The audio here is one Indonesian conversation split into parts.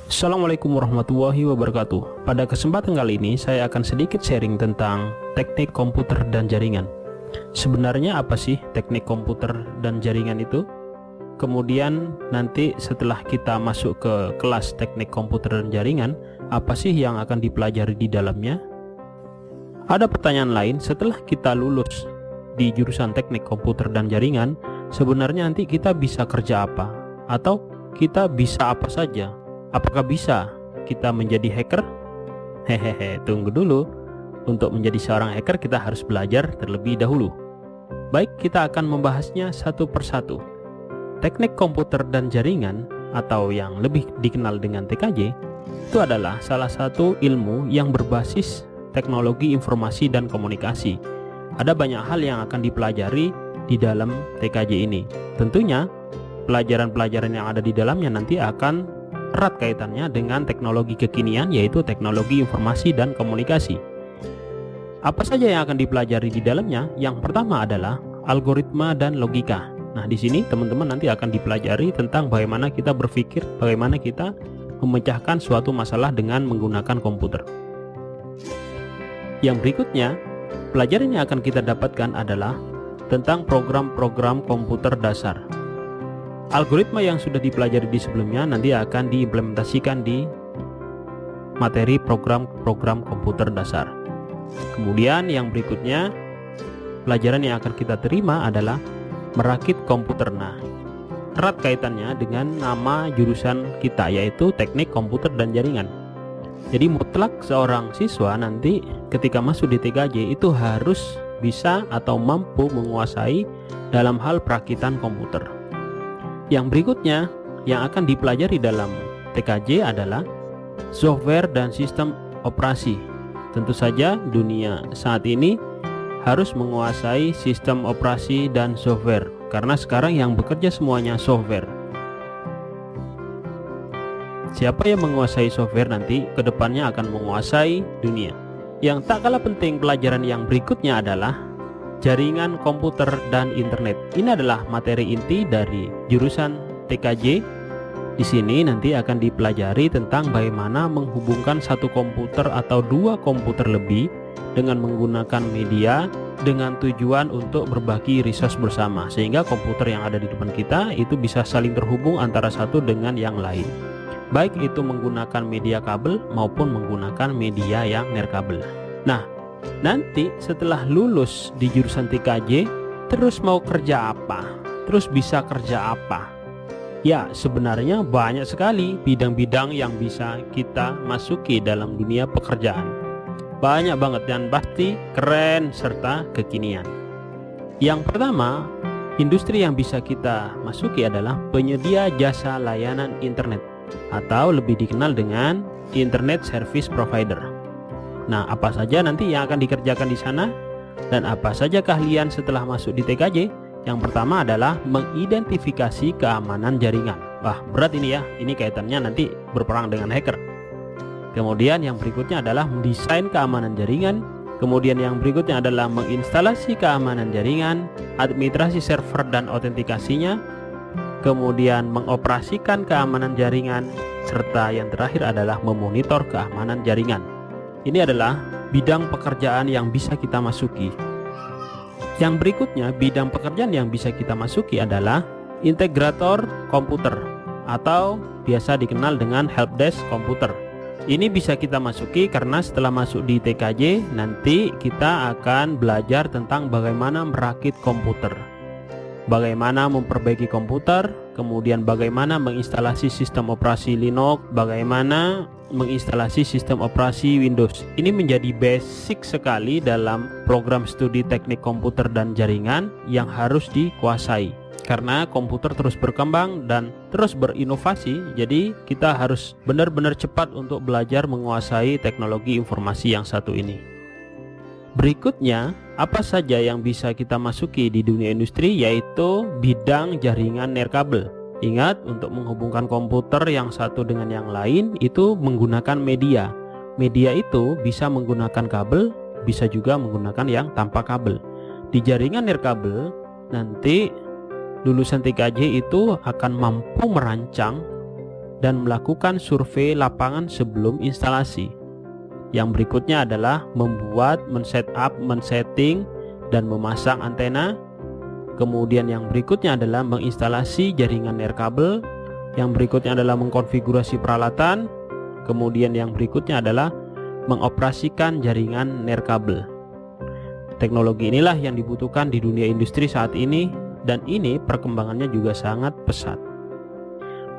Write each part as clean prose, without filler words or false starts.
Assalamualaikum warahmatullahi wabarakatuh. Pada kesempatan kali ini saya akan sedikit sharing tentang teknik komputer dan jaringan. Sebenarnya apa sih teknik komputer dan jaringan itu? Kemudian nanti setelah kita masuk ke kelas teknik komputer dan jaringan, apa sih yang akan dipelajari di dalamnya? Ada pertanyaan lain, setelah kita lulus di jurusan teknik komputer dan jaringan, sebenarnya nanti kita bisa kerja apa? Atau kita bisa apa saja? Apakah bisa kita menjadi hacker? Hehehe, tunggu dulu. Untuk menjadi seorang hacker kita harus belajar terlebih dahulu. Baik, kita akan membahasnya satu persatu. Teknik komputer dan jaringan atau yang lebih dikenal dengan TKJ itu adalah salah satu ilmu yang berbasis teknologi informasi dan komunikasi. Ada banyak hal yang akan dipelajari di dalam TKJ ini. Tentunya pelajaran-pelajaran yang ada di dalamnya nanti akan erat kaitannya dengan teknologi kekinian, yaitu teknologi informasi dan komunikasi. Apa saja yang akan dipelajari di dalamnya? Yang pertama adalah algoritma dan logika. Nah, di sini teman-teman nanti akan dipelajari tentang bagaimana kita berpikir, bagaimana kita memecahkan suatu masalah dengan menggunakan komputer. Yang berikutnya, pelajaran yang akan kita dapatkan adalah tentang program-program komputer dasar. Algoritma yang sudah dipelajari di sebelumnya nanti akan diimplementasikan di materi program-program komputer dasar. Kemudian yang berikutnya, pelajaran yang akan kita terima adalah merakit komputer. Nah, erat kaitannya dengan nama jurusan kita, yaitu teknik komputer dan jaringan. Jadi mutlak seorang siswa nanti ketika masuk di TKJ itu harus bisa atau mampu menguasai dalam hal perakitan komputer. Yang berikutnya yang akan dipelajari dalam TKJ adalah software dan sistem operasi. Tentu saja dunia saat ini harus menguasai sistem operasi dan software, karena sekarang yang bekerja semuanya software. Siapa yang menguasai software nanti kedepannya akan menguasai dunia. Yang tak kalah penting pelajaran yang berikutnya adalah jaringan komputer dan internet. Ini adalah materi inti dari jurusan TKJ. Di sini nanti akan dipelajari tentang bagaimana menghubungkan satu komputer atau dua komputer lebih dengan menggunakan media dengan tujuan untuk berbagi resource bersama, sehingga komputer yang ada di depan kita itu bisa saling terhubung antara satu dengan yang lain, baik itu menggunakan media kabel maupun menggunakan media yang nirkabel. Nah, nanti setelah lulus di jurusan TKJ, terus mau kerja apa? Terus bisa kerja apa? Ya, sebenarnya banyak sekali bidang-bidang yang bisa kita masuki dalam dunia pekerjaan. Banyak banget dan pasti keren serta kekinian. Yang pertama, industri yang bisa kita masuki adalah penyedia jasa layanan internet atau lebih dikenal dengan internet service provider. Nah, apa saja nanti yang akan dikerjakan di sana dan apa saja keahlian setelah masuk di TKJ? Yang pertama adalah mengidentifikasi keamanan jaringan. Wah, berat ini ya. Ini kaitannya nanti berperang dengan hacker. Kemudian yang berikutnya adalah mendesain keamanan jaringan. Kemudian yang berikutnya adalah menginstalasi keamanan jaringan, administrasi server dan autentikasinya. Kemudian mengoperasikan keamanan jaringan, serta yang terakhir adalah memonitor keamanan jaringan. Ini adalah bidang pekerjaan yang bisa kita masuki. Yang berikutnya, bidang pekerjaan yang bisa kita masuki adalah integrator komputer atau biasa dikenal dengan helpdesk komputer. Ini bisa kita masuki karena setelah masuk di TKJ nanti kita akan belajar tentang bagaimana merakit komputer, bagaimana memperbaiki komputer, kemudian bagaimana menginstalasi sistem operasi Linux, bagaimana menginstalasi sistem operasi Windows. Ini menjadi basic sekali dalam program studi teknik komputer dan jaringan yang harus dikuasai. Karena komputer terus berkembang dan terus berinovasi, jadi kita harus benar-benar cepat untuk belajar menguasai teknologi informasi yang satu ini. Berikutnya, apa saja yang bisa kita masuki di dunia industri, yaitu bidang jaringan nirkabel. Ingat, untuk menghubungkan komputer yang satu dengan yang lain itu menggunakan media. Media itu bisa menggunakan kabel, bisa juga menggunakan yang tanpa kabel. Di jaringan nirkabel nanti lulusan TKJ itu akan mampu merancang dan melakukan survei lapangan sebelum instalasi. Yang berikutnya adalah membuat, men-setup, men-setting, dan memasang antena. Kemudian yang berikutnya adalah menginstalasi jaringan nirkabel. Yang berikutnya adalah mengkonfigurasi peralatan. Kemudian yang berikutnya adalah mengoperasikan jaringan nirkabel. Teknologi inilah yang dibutuhkan di dunia industri saat ini, dan ini perkembangannya juga sangat pesat.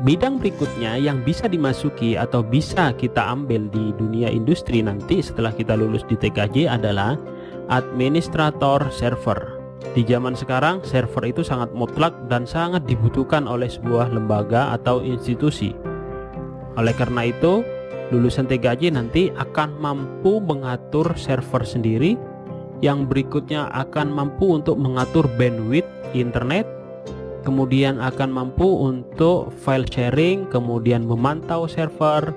Bidang berikutnya yang bisa dimasuki atau bisa kita ambil di dunia industri nanti setelah kita lulus di TKJ adalah administrator server. Di zaman sekarang, server itu sangat mutlak dan sangat dibutuhkan oleh sebuah lembaga atau institusi. Oleh karena itu, lulusan TKJ nanti akan mampu mengatur server sendiri, yang berikutnya akan mampu untuk mengatur bandwidth internet, kemudian akan mampu untuk file sharing, kemudian memantau server,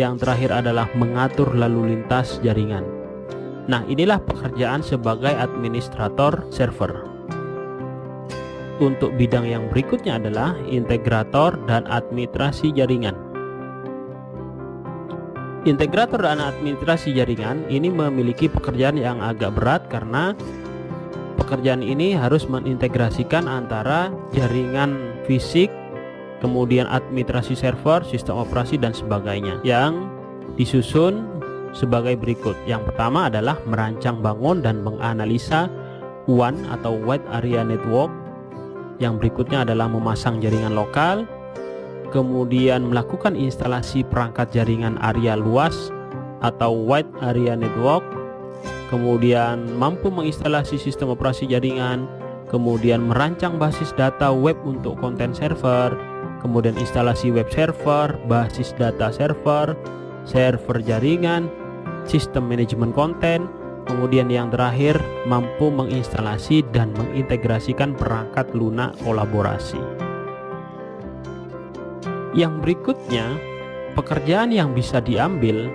yang terakhir adalah mengatur lalu lintas jaringan. Nah, inilah pekerjaan sebagai administrator server. Untuk bidang yang berikutnya adalah integrator dan administrasi jaringan. Integrator dan administrasi jaringan ini memiliki pekerjaan yang agak berat karena pekerjaan ini harus mengintegrasikan antara jaringan fisik, kemudian administrasi server, sistem operasi, dan sebagainya, yang disusun sebagai berikut. Yang pertama adalah merancang, bangun, dan menganalisa WAN atau Wide Area Network. Yang berikutnya adalah memasang jaringan lokal, kemudian melakukan instalasi perangkat jaringan area luas atau Wide Area Network, kemudian mampu menginstalasi sistem operasi jaringan, kemudian merancang basis data web untuk konten server, kemudian instalasi web server, basis data server, server jaringan, sistem manajemen konten, kemudian yang terakhir mampu menginstalasi dan mengintegrasikan perangkat lunak kolaborasi. Yang berikutnya, pekerjaan yang bisa diambil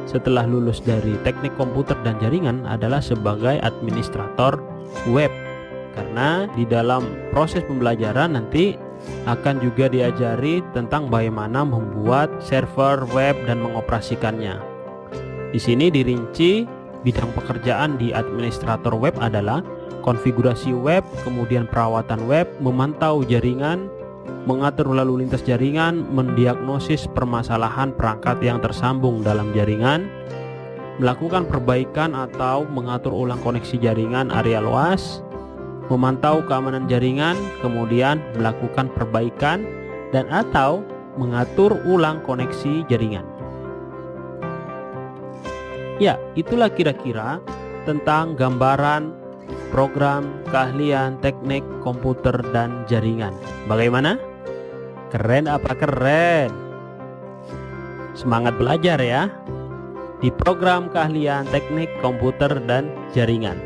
setelah lulus dari teknik komputer dan jaringan adalah sebagai administrator web, karena di dalam proses pembelajaran nanti akan juga diajari tentang bagaimana membuat server web dan mengoperasikannya. Di sini dirinci bidang pekerjaan di administrator web adalah konfigurasi web, kemudian perawatan web, memantau jaringan, mengatur lalu lintas jaringan, mendiagnosis permasalahan perangkat yang tersambung dalam jaringan, melakukan perbaikan atau mengatur ulang koneksi jaringan area luas, memantau keamanan jaringan, kemudian melakukan perbaikan dan atau mengatur ulang koneksi jaringan. Ya, itulah kira-kira tentang gambaran program keahlian teknik komputer dan jaringan. Bagaimana? Keren apa keren? Semangat belajar ya di program keahlian teknik komputer dan jaringan.